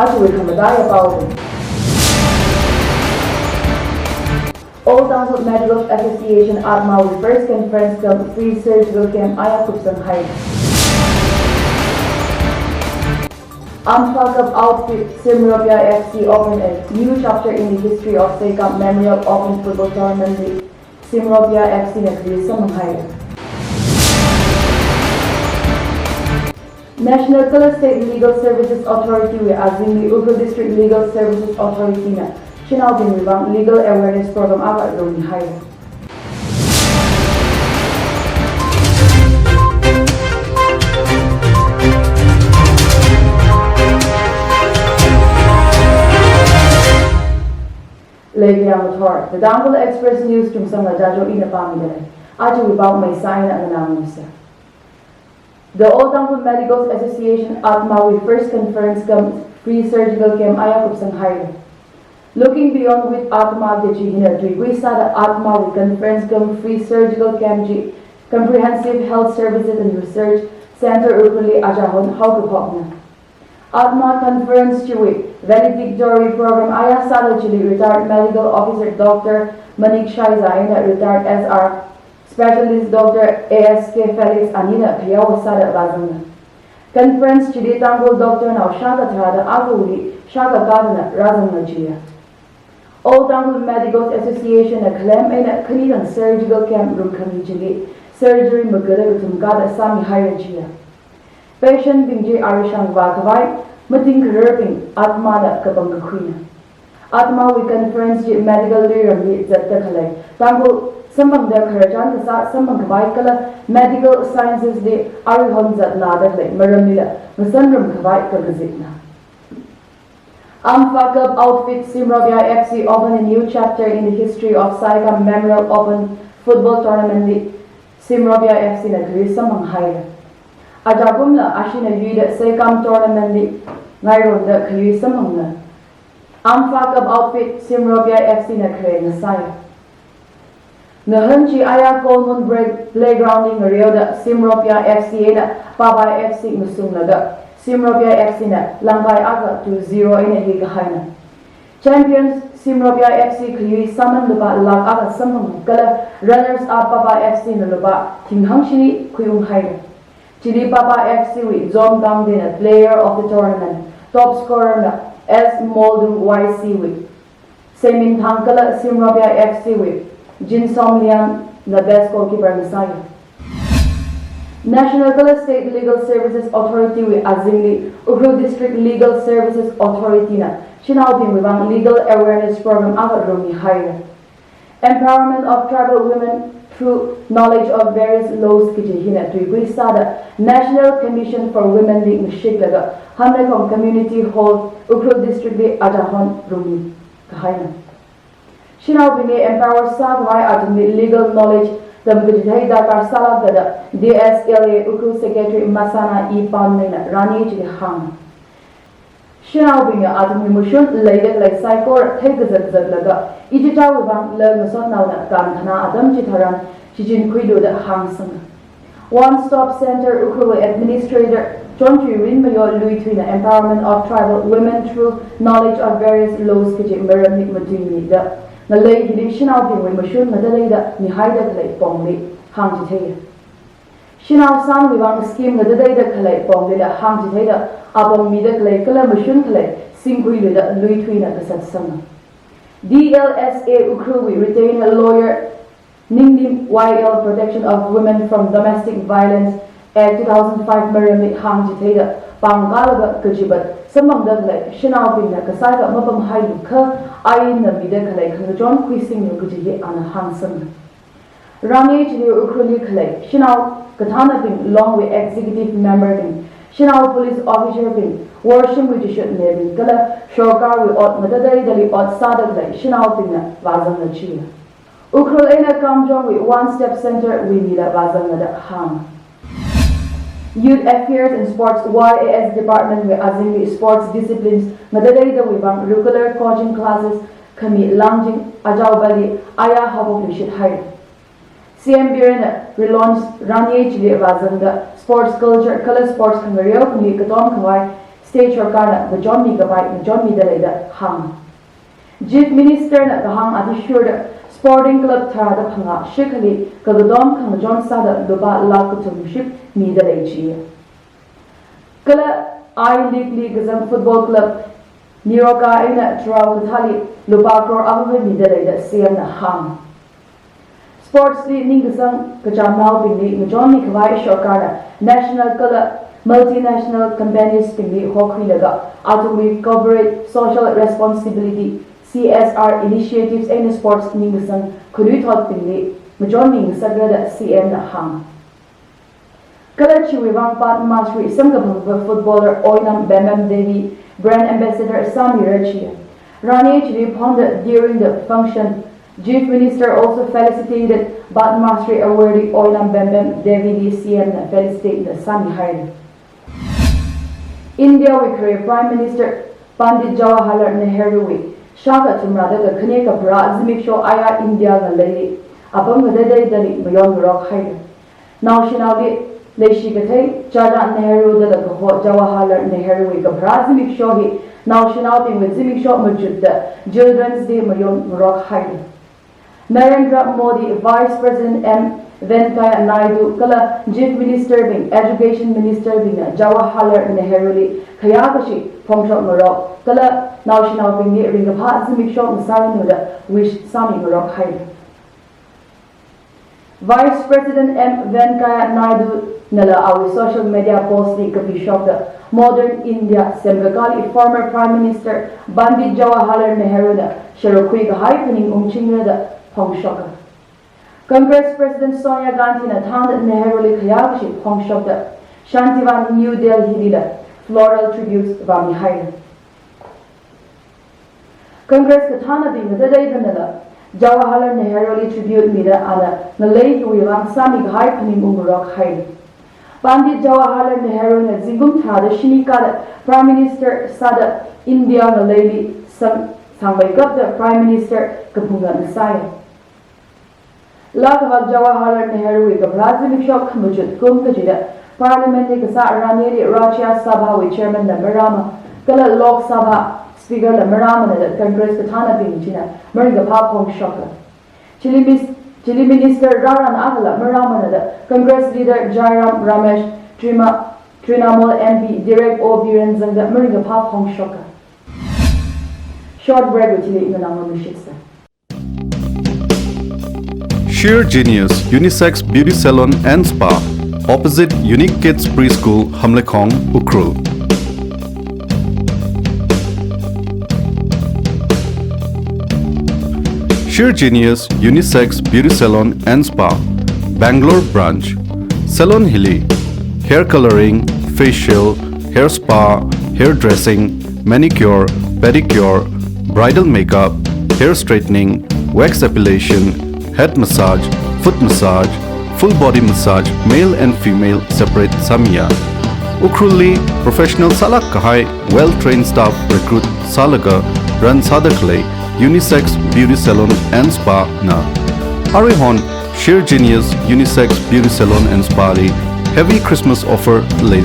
Ajuwi Kamadaya Bawden. All Tangkhul Medical Association Atma Reverse Conference Camp Free Surgical Camp Aya Chungsangla. Amphakab outfit Simropia FC opened a new chapter in the history of Sekam Memorial Open Football Tournament League. Simropia FC na Chungsangla. National Kala State Legal Services Authority we Azimli Ukul District Legal Services Authority na Chinau Bin Wibang Legal Awareness Program Abat Rumi Haya. Lady Amator, the Tangkhul Express News Chungsangla Jajo ina pamidare. Aji wibang may sign ang nangamusa. The All Tangkhul Medical Association Atma we first conference camp free surgical camp Aya Chungsangla. Looking beyond with Atma Geji Hinadri, we saw the Atma with conference camp free surgical camp G comprehensive health services and research center Ukuli Ajahon Haugapokna. Atma conference Chiwi valedictory program Aya Sada Chili retired medical officer Dr. Manik Shaiza and retired SR specialist Dr. ASK Felix Anina Piyawa Sada Bazanga. Conference Chili Tangkhul Dr. Now Shaka Trada Aguli Shaka Gadana Razanga Jia. All Tangkhul Medical Association a claim in a Kanidan surgical camp room Kamijili surgery Magala Tumgada Sami Hirajia. Patient Bingji Arishang Vakavai Mating Kerping Atma Kabanga Queen. Atma we conference medical Liram Zatakale. Tangkhul Samang the Karajan Kasa Samang Kavaikala Medical Sciences de Arihon Zatnada Maramila Masandram Kavaik Kagazitna. Amphakab outfit Simropia FC opened a new chapter in the history of Saikam Memorial Open Football Tournament League. Simropia FC na Samang Haya. Ajabumla Ashina Yuda Saikam Tournament League Nairon the Samangna. Amphakab outfit Simropia FC na Nasaya. Nahanchi Aya Kolmun Break Playgrounding Rioda Simropia FC na Papa FC Musunglaga. Simropia FC na Langkai Aga 2-0 in a Higahina. Champions Simropia FC Kuyui Saman Lupa Lang Aga Samang Kala runners up Papa FC na Lupa Tinghangshini Kuyung Haina. Chili Papa FC with Zom Dangdina player of the tournament. Top scorer na S Moldung YC with Semin Tangkala Simropia FC with Jin Somlian na best goalkeeper Nasaya. National Kala State Legal Services Authority with Azimli Ukul District Legal Services Authority na Chinau Bin Wibang Legal Awareness Program Abat Rumi Haya. Empowerment of tribal women through knowledge of various laws Kijihina Tuiguisada National Commission for Women League Shiklaga Hamekong Community Hall Ukul District de Ajahon Rumi Kahina. Chinau Bin empower Sabwai Atumli legal knowledge the Bujai Dakar Salagada DSLA Ukul Secretary Masana E. Palmina Rani Chihang. Shinau Binga Atumi Mushun Lady like Psychor Tegazat Zaglaga Ijita Wibang Lermason Nauna Gantana Adam Chitaran Chijin Kuidu the Hangsang. One Stop Center Ukul Administrator John Rinmayo Louis Twina Empowerment of Tribal Women through knowledge of various laws Kijin Meramik Matini the Malay Shinau Bin Mashun Madalida Nihaida Kalay Pongli Hangitaya. Shinau San Wibang scheme the day the Kalay Pongli Hangitaya Abong Mida Kalay Kala Mashun Kalay Singui Lida Louis Twina the Satsama. DLSA Ukruwi retain a lawyer Ningdim YL Protection of Women from Domestic Violence Act 2005 Maramit Hangitaya Pangalaga Kajibat. Samang Daglay, Shinau Bin Kasaka Mapam Haiduka, Ayin Nabida Kalay, John Quising Nukuji and Hansen. Rani Chili Ukuli Kalay, Shinau Katana Bin, long with executive member Bin, Shinau police officer Bin, Warshim with the shut Nebin, Gala, Shokar with Ot Madadari Dali Ot Sadaglay, Shinau Bin Vazanga Chia. Ukrulena Kamjong with one step center, we need a Vazanga Hang. Youth Affairs and Sports YAS Department with Azimli Sports Disciplines Madadari the Wibang regular coaching classes Kami Langjing Ajau Bali Aya Habok Rishit Hire. CM Birna relaunched Rani Chili Vazanga Sports Culture Color Sports Kangario Kami Katom Kawai State Sarkar the John Mi Gabai the John Mi Daleda Hang. Chief Minister na Gahang Adishur Sporting Club Thada Panga Shikali Kagadom Kang John Sada Luba Lakutumship Mi Dalechi. Kala I League Gazam Football Club Niroka Ina Trau Thali Lubakor Abu Mi Daleda CM na Hang. Sports League Ningasang Kajamau Bindi Majoni Kawai Shokara National Color Multinational Companies Bindi Hokrilaga Atomic Corporate Social Responsibility CSR Initiatives and Sports Ningasang Kurutot Bindi Majoni Sagrada CM na Hang. Color Chiwivang Pat Masri Sangabang footballer Oinam Bemem Devi Brand Ambassador Sami Rachia Rani Chiri pondered during the function. Chief Minister also felicitated Batmasri awardee Oilam Bembem Devi CM felicitate the Sami Haile. India we create Prime Minister Pandit Jawaharlal Nehru Shaka Tumrada the Kaneka Bra Zimik Aya India the lady Abang the day Dali beyond the rock Haile. Now she now get Leshigate Jada Nehru the Jawaharlal Nehru Gabra Zimik Shohi now she now being with Zimik Majud the Children's Day Mayon Rock Haile. Narendra Modi, Vice President M. Venkaya Naidu, Kala Chief Minister Bing, Education Minister Bing, Jawaharlal Nehru, Kayakashi, Pongshok Marok, Kala National Bing, Ringabha Zimikshok Sarinuda, Wish Sami Marok Haile. Vice President M. Venkaya Naidu, Nala our social media post Kapishok the Modern India, Semgagali, former Prime Minister Pandit Jawaharlal Nehru, Sharukui Haipening Umchinga. Pongshoka. Congress President Sonia Gandhi na Tangkhul Nehru Kayakashi Pongshoka. Shantivan New Delhi Lila floral tributes Vami Haile. Congress Katana being the day vanilla. Jawaharlal Nehru tribute Mida Ana Nalay Wilang Sami Haipanim Umurok Haile. Pandit Jawaharlal Nehru na Zingum Tada Shinikada Prime Minister Sada India Nalay Sangbaikap the Prime Minister Kapunga Nasaya. Lakavak Jawaharlal Nehru ka Brazil Shok Mujut Kum Kajida Parliament Kasa Raniri Rajya Sabha with Chairman Namarama Kala Lok Sabha Speaker Namarama that Congress Katana Pinchina Meringa Papong Shoka Chile Minister Raran Agala Marama that Congress Leader Jairam Ramesh Trinamol MP Direct Obiran Zanga Meringa Papong Shoka. Short break with Chile Inanama Mishitsa. Sheer Genius Unisex Beauty Salon and Spa opposite Unique Kids Preschool, Hamlekong, Ukhrul. Sheer Genius Unisex Beauty Salon and Spa, Bangalore branch. Salon Hilly, hair coloring, facial, hair spa, hair dressing, manicure, pedicure, bridal makeup, hair straightening, wax epilation, head massage, foot massage, full body massage, male and female separate Samia. Ukhruli professional Salak Kahai, well-trained staff recruit Salaga, run Sadakle, Unisex Beauty Salon and Spa na. Arihon, Sheer Genius Unisex Beauty Salon and Spa li, heavy Christmas offer late.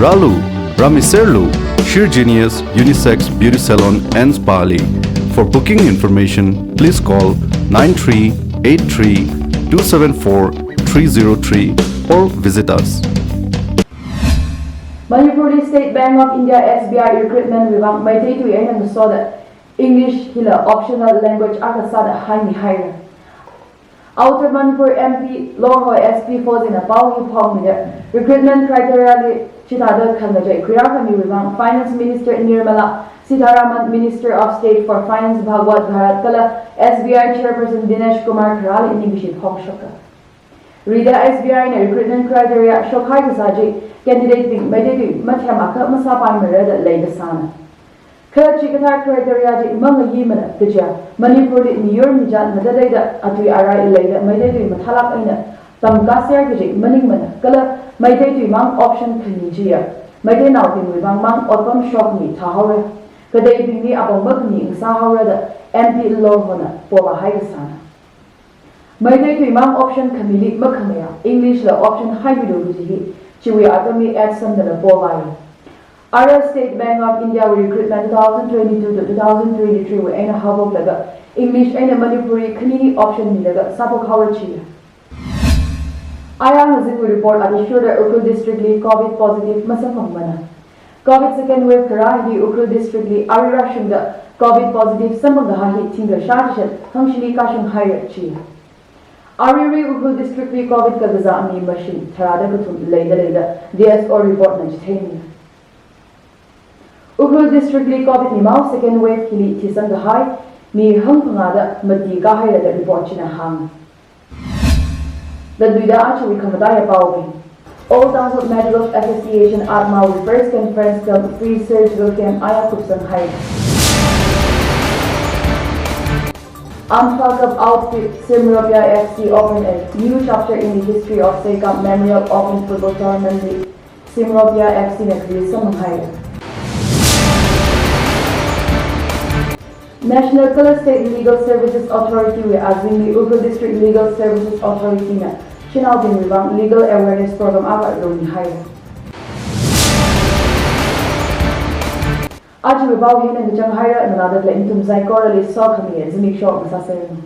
Ralu, Ramiserlu, Sheer Genius Unisex Beauty Salon and Spa li. For booking information, please call 9383-274-303 or visit us. Manipur State Bank of India SBI recruitment wibang Maitei tu yang soda English hila optional language akasada haimi hire. Outer Manipur MP Lorho SP falls in a Pau Pong recruitment criteria li Chitada Kanajay Kuyakami wibang Finance Minister Nirmala Sitharaman Minister of State for Finance Bhagwat Bharat Kala SBI Chairperson Dinesh Kumar Karali Inibishit Hong Shoka. Rida SBI na recruitment criteria Shokai Kasaji candidate being Medidi Mathamaka Masapai Mereda Leda Sana. Kala Chikata criteria di Manga Yimana Pija Manipur in Yurmija Nadada Atui Arai Leda Medidi Matalak Ina Tamgasya Gaji Maningmana Kala Medidi Mang option Kanijia Mede now being with Mang Otom Shokni Tahore. Kaday bini abang magni sa hawrada MP Lorhona Pola Haigasana. Mayday to imam option kamili makamaya English la option haibido bujihi chiwi atami add some the Pola. RL State Bank of India recruitment 2022 to 2023 we aina habok laga English aina Manipuri Kanini option ni laga sabok hawachi. Aya hazing report at the Shuda Ukhrul district li COVID positive masafang mana. COVID second wave kara hi Ukhrul district li arira shungda COVID positive samanga hi tinga shajishan functionally kashung higher chi. Ariri Ukhrul district li COVID ka gaza ani machine tharada kutum leida DSO report na jitheni. Ukhrul district li COVID ni mau second wave kili tisanga hai mi hang pangada mati ka hai da report china hang. The duida actually kamadaya pawbi. All Tangkhul Medical Association Atma refers conference club free surgical camp aya kupsang hai. Amfa Cup outfit Simropia FC opened a new chapter in the history of Sekam Memorial Open Football Tournament League. Simropia FC na krisamang hai. National Kala State Legal Services Authority we Azimli Ukhrul District Legal Services Authority na Chinau Binibang Legal Awareness Program aba doni hire. Aji babaw hin ang jang hire na nadat la intum zai korali so kami zimik shop masasayang.